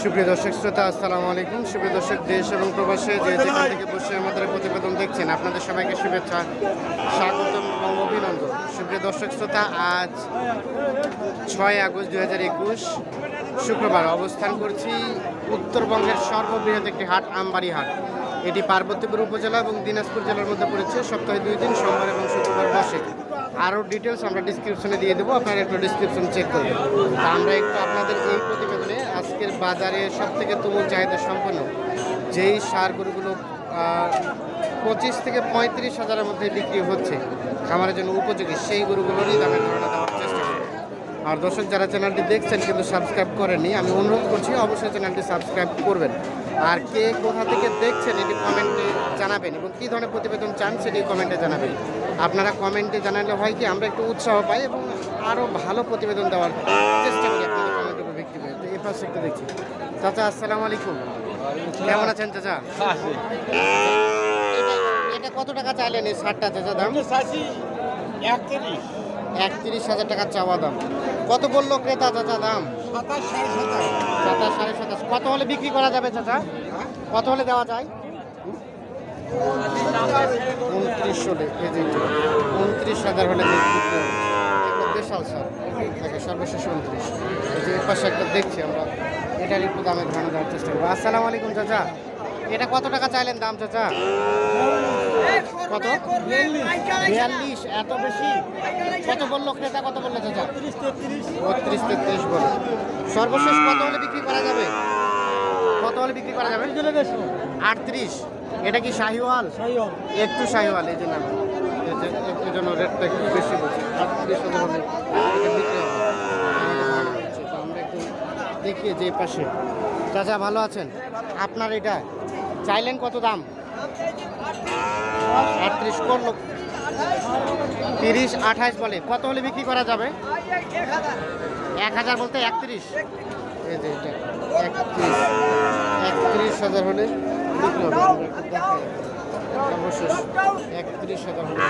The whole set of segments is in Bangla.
সুপ্রিয় দর্শক শ্রোতা, আসসালামু আলাইকুম। সুপ্রিয় দর্শক, দেশ এবং প্রবাসে যে যেখান থেকে বসে আমাদের প্রতিবেদন দেখছেন, আপনাদের সবাইকে শুভেচ্ছা, স্বাগতম এবং অভিনন্দন। সুপ্রিয় দর্শক শ্রোতা, আজ 6 আগস্ট 2021 শুক্রবার অবস্থান করছি উত্তরবঙ্গের সর্ববৃহৎ একটি হাট, আমবাড়ি হাট। এটি পার্বতীপুর উপজেলা এবং দিনাজপুর জেলার মধ্যে পড়েছে। সপ্তাহে 2 দিন, সোমবার এবং শুক্রবার বসে। আরও ডিটেলস আমরা ডিসক্রিপশনে দিয়ে দেবো, আপনারা একটু ডিসক্রিপশন চেক করবেন। তা আমরা একটু আপনাদের এই প্রতিবেদনে আজকের বাজারে সবথেকে তুমুল চাহিদা সম্পন্ন যেই সার গরুগুলো 25 থেকে 35 হাজারের মধ্যে বিক্রি হচ্ছে, খামারের জন্য উপযোগী, সেই গরুগুলোরই দামের ধারণা দেওয়ার চেষ্টা করব। আর দর্শক, যারা চ্যানেলটি দেখছেন কিন্তু সাবস্ক্রাইব করেননি, আমি অনুরোধ করছি অবশ্যই চ্যানেলটি সাবস্ক্রাইব করবেন। আর কে কোথা থেকে দেখছেন এটি কমেন্টে জানাবেন, এবং কী ধরনের প্রতিবেদন চান সেটি কমেন্টে জানাবেন। আপনারা কমেন্টে জানালে হয় কি, আমরা একটু উৎসাহ পাই এবং আরও ভালো প্রতিবেদন দেওয়ার চেষ্টা করি আপনাদের কমেন্টের উপর ভিত্তি করে। তো এই পাশে একটু দেখছি। চাচা, আসসালামু আলাইকুম, কেমন আছেন চাচা? এটা কত টাকা চাইলেন এই শার্টটা চাচা? দাম 31,000 টাকা চাওয়া দাম। কত বললো ক্রেতা চাচা দাম? 27, 27.5। কত হলে বিক্রি করা যাবে চাচা? কত হলে দেওয়া যায়? 29 হলে, 29,000 হলে বিশাল স্যার, সর্বশেষ 29। এই যে এর পাশে একটা দেখছি আমরা, এটার একটু দামের ধারণা দেওয়ার চেষ্টা করবো। আসসালামু আলাইকুম চাচা, এটা কত টাকা চাইলেন দাম চাচা? কত? 42। এত বেশি? কত বললো ক্রেতা? কত বললো চাচা? 32, 33 বলো। সর্বশেষ কত হলে বিক্রি করা যাবে? কত হলে বিক্রি করা যাবে? 38। এটা কি শাহিওয়াল? একটু শাহিওয়াল, এই জন্য এই জন্য রেটটা একটু বেশি বলছি। 38,000 হলে এটা বিক্রি হবে। তো আমরা একটু দেখি যে পাশে। চাচা ভালো আছেন? আপনার এটা চাইলেন কত দাম? 38 করলো, 30, 28 বলে। কত হলে বিক্রি করা যাবে? 1,000 বলতে 31। এই যে এটা 31,000 হলে বিক্রি হবে। সর্বশেষ 31,000 হলে।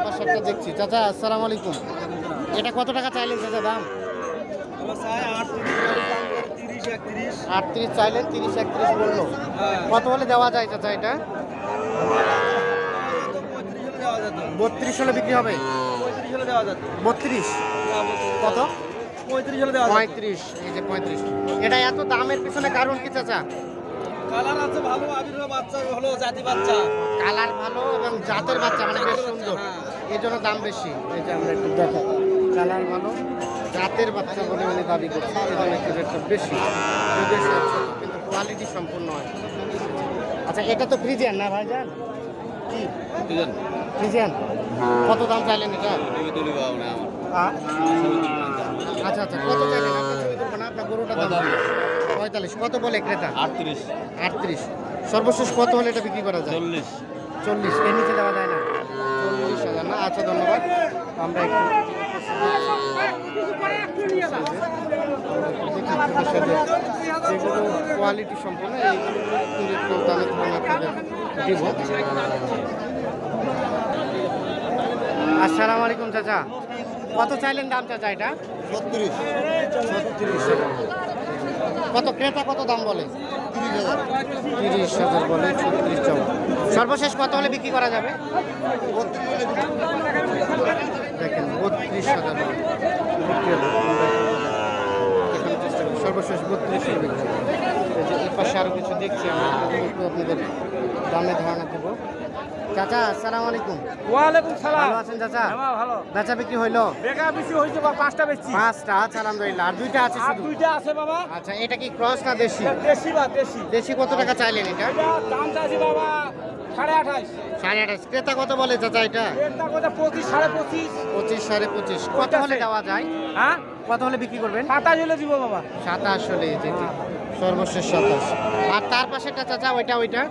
পাশে একটা দেখছি। চাচা আসসালামু আলাইকুম, এটা কত টাকা চাইলেন চাচা দাম? 38 চাইলেন, 30, 31 বললো। কত হলে দেওয়া যায় চাচা এটা? 32 হলে বিক্রি হবে। 32 কত? 35। এই যে 35। এটা এত দামের পিছনে কারণ কি চাচা? কালার আছে ভালো, আবির বাচ্চা ভালো, জাতি বাচ্চা, কালার ভালো এবং জাতের বাচ্চা মানে বেশ সুন্দর, এই জন্য দাম বেশি। এই যে আমরা একটু দেখা, কালার ভালো, জাতের বাচ্চা বলে উনি দাবি করছে, এই জন্য একটু রেটটা বেশি, যদিও কিন্তু কোয়ালিটি সম্পূর্ণ হয়। আচ্ছা, এটা তো ফ্রিজিয়ান না ভাইজান? কি ফ্রিজিয়ান? কত দাম চাইলেন এটা? আচ্ছা আচ্ছা, কত চাইলেন? আপনার গরুটার দাম 45। কত বলে ক্রেতা? 38। সর্বশেষ কত হলে এটা বিক্রি করা যায়? 40। এর নিচে দেওয়া যায় না? 40,000 না? আচ্ছা, ধন্যবাদ। আমরা একটু যেগুলো কোয়ালিটি সম্পন্ন এইগুলো একটু দামের ধারণা আপনাদের দিব। আসসালামু আলাইকুম চাচা, কত চাইলেন দাম চাচা এটা? 36। কত ক্রেতা কত দাম বলে? 30,000 বলে, 36 চাও। সর্বশেষ কত হলে বিক্রি করা যাবে? দেখেন 32,000 বিক্রি হবে। এখানে চেষ্টা করি সর্বশেষ 32 হলে বিক্রি। এর পাশে আরও কিছু দেখছি, আমরা একটু আপনাদের দামে ধারণা দেবো। চাচা আসসালামু আলাইকুম। ওয়ালাইকুম সালাম। ভালো আছেন চাচা? হ্যাঁ ভালো। বেচা বিক্রি হইলো? বেচা বিক্রি হইছে বা 5টা বেচছি। 5টা? আচ্ছা, আলহামদুলিল্লাহ। আর 2টা আছে শুধু? 2টা আছে বাবা। আচ্ছা, এটা কি ক্রস না দেশি? দেশি বা দেশি। দেশি কত টাকা চাইলেন এটা? দাম চাইছি বাবা 28.5। 28.5। ক্রেতা কত বলে চাচা এটা? এটা কত? 25, 25.5। 25, 25.5। কত হলে দেওয়া যায়? হ্যাঁ, কত হলে বিক্রি করবেন? 27 হলে দিব বাবা। 27 হলে, জি জি, সর্বশেষ 27। আর তার পাশেটা চাচা ওইটা?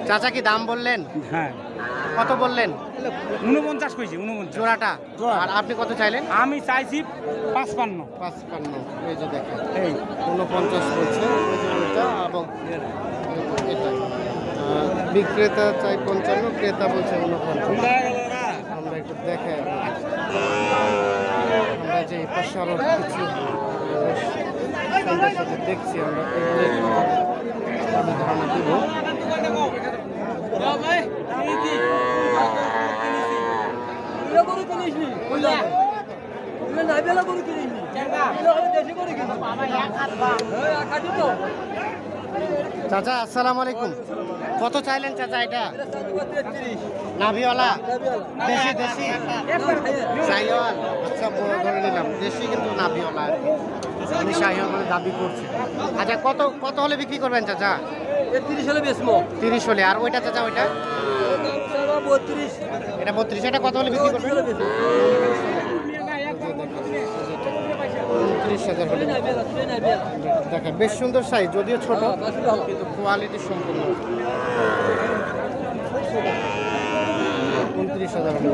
চাচা কি দাম বললেন? হ্যাঁ। কত বললেন? 49 কইছি, 49 জোড়াটা। আর আপনি কত চাইলেন? আমি চাইছি 55। 55। এই যে দেখেন, এই 49 বলছে, এই যে ওইটা এবং এটা। বিক্রেতা চাই 55, ক্রেতা বলছে 49। একটু দেখে আমরা যে পাশে আরো কিছু সুন্দর সুন্দর দেখছি আমরা আমি ধারণা দিব। চাচা আসসালামু আলাইকুম, কত চাইলেন চাচা এটা? নাভিওয়ালা দেশি দেশি শাহিওয়াল, আচ্ছা বড় ধরে নিলাম দেশি কিন্তু নাভিওয়ালা আর কি। আমি শাহিওয়াল মানে দাবি করছি। আচ্ছা কত কত হলে বিক্রি করবেন চাচা? 30 হলে বেচবো। 30 হলে। আর ওইটা চাচা ওইটা? 32। এটা 32। এটা কত হলে বিক্রি করবেন? 29,000 হলে। দেখেন বেশ সুন্দর সাইজ, যদিও ছোট কিন্তু কোয়ালিটি সম্পূর্ণ। 29,000 হলে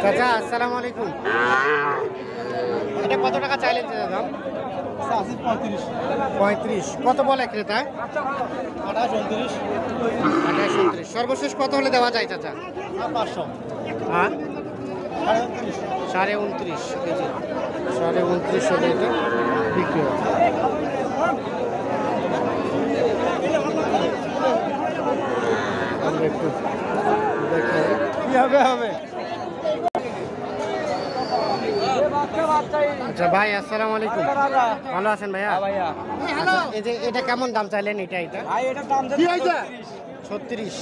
চাচা আসসালামু আলাইকুম, এটা কত টাকা চাইলেন চাচা দাম? 35। কত বলে ক্রেতা? 28, 28, 29। সর্বশেষ কত হলে দেওয়া যায় চাচা? 500। হ্যাঁ 29.5। 29.5 হলে এটা বিক্রি হবে। আমরা একটু দেখাই কি হবে। আচ্ছা ভাই আসসালামু আলাইকুম, ভালো আছেন ভাইয়া? আচ্ছা, এই যে এটা কেমন দাম চাইলেন? এটা ভাই এটার দাম 36।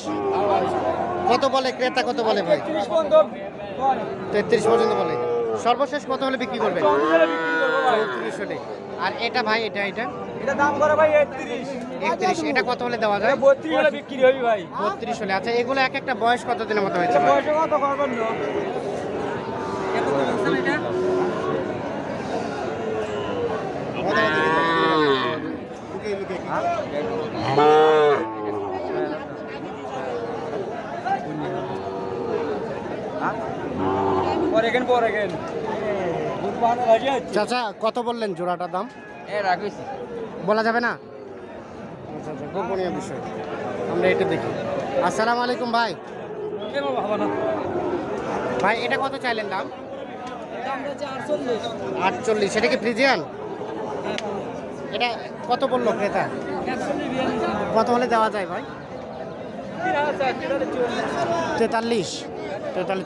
কত বলে ক্রেতা, কত বলে ভাই? 33 পর্যন্ত বলে। সর্বশেষ কত হলে বিক্রি করবেন? 34 হলে। আর এটা ভাই এটা দাম করে ভাই 31। 31। এটা কত হলে দেওয়া যায়? 32 হলে বিক্রি হবে ভাই। 32 হলে। আচ্ছা এগুলো এক একটা বয়স কত দিনের মতো হয়েছে ভাই? বয়স কত করবেন না? চাচা কত বললেন জোড়াটার দাম? বলা যাবে না? আচ্ছা আচ্ছা, গোপনীয় বিষয়। আমরা এটা দেখি। আসসালামু আলাইকুম ভাই। ভাই এটা কত চাইলেন দাম? 48। এটা কি ফ্রিজিয়ান? এটা কত বললো ক্রেতা? কত হলে দেওয়া যায় ভাই? 43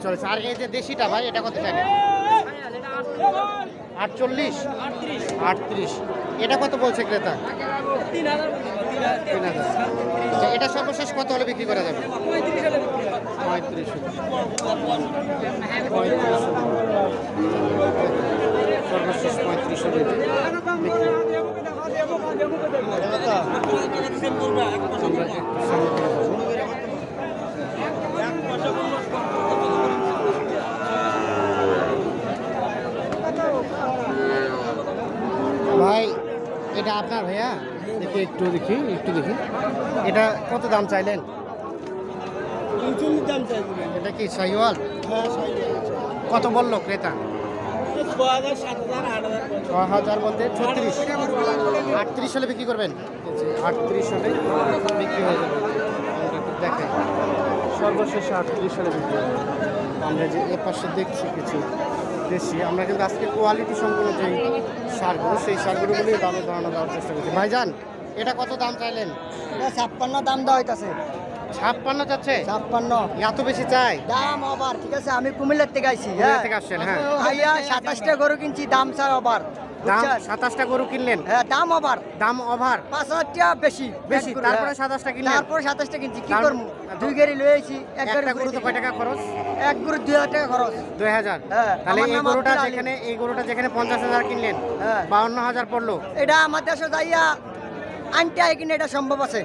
চলেছে। আর এই যে দেশিটা ভাই এটা কত চাইলেন? 48। এটা কত বলছে ক্রেতা? 3000। আচ্ছা এটা সর্বশেষ কত হলে বিক্রি করা যাবে? 35। সর্বশেষ 35 হলে বিক্রি। ভাই এটা আপনার ভাইয়া? দেখি একটু দেখি। এটা কত দাম চাইলেন? এটা কি শাহিওয়াল? কত বললো ক্রেতা? 6,000 বলতে 36। 38 হলে বিক্রি করবেন? 38 হলে বিক্রি হয়ে যাবে। দেখেন সর্বশেষ 38 হলে বিক্রি হবে। আমরা যে এ পাশে দেখছি কিছু দেশি, আমরা কিন্তু আজকে কোয়ালিটি সম্পূর্ণ যেই সারগুলো সেই সারগুলোগুলোই দামে ধারণা দেওয়ার চেষ্টা করছি। ভাইজান এটা কত দাম চাইলেন? 56 দাম দেওয়া হইতাছে। 56 চাচ্ছে? 56 এত বেশি চাই? দাম আবার ঠিক আছে। আমি কুমিল্লার থেকে আইছি। কুমিল্লা থেকে আসছেন? হ্যাঁ ভাইয়া 27টা গরু কিনছি, দাম স্যার আবার দাম 27টা গরু কিনলেন? হ্যাঁ দাম আবার দাম ওভার 5,000 টাকা বেশি। তারপরে 27টা কিনলেন? তারপর 27টা কিনছি। কি করবো? 2 গাড়ি লয়ে আইছি। একটা গরু তো কয় টাকা খরচ? এক গরু 2,000 টাকা খরচ। 2000। হ্যাঁ, তাহলে আমার এই নাম গরুটা আব্দুল আলী। যেখানে 50,000 কিনলেন, হ্যাঁ 52,000 পড়লো। এটা আমার দেশে যাইয়া আনতে কিনে এটা সম্ভব আছে।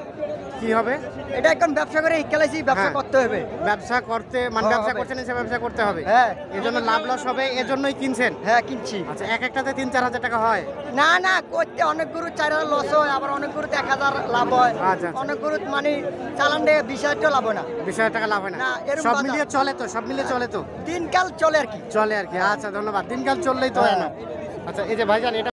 কি হবে? এটা এখন ব্যবসা করে খেলাইছি, ব্যবসা হ্যাঁ। করতে হবে। ব্যবসা করতে মানে হ্যাঁ, ব্যবসা হবে। করছেন এসে ব্যবসা করতে হবে, হ্যাঁ এজন্য লাভ লস হবে, এজন্যই কিনছেন। হ্যাঁ কিনছি। আচ্ছা, এক একটাতে 3-4 হাজার টাকা হয়? না না, করতে অনেক গরু 4,000 লস হয়, আবার অনেক গরুতে 1,000 লাভ হয়, আচ্ছা, আচ্ছা। অনেক গরু মানে চালান দিয়ে 20,000 লাভ হয় না। 20,000 টাকা লাভ হয় না? না, এরকম সব বাজার। মিলিয়ে চলে তো, সব মিলিয়ে চলে তো? দিনকাল চলে আর কি। চলে আর কি। আচ্ছা, ধন্যবাদ। দিনকাল চললেই তো হয় না। আচ্ছা, এই যে ভাইজান এটা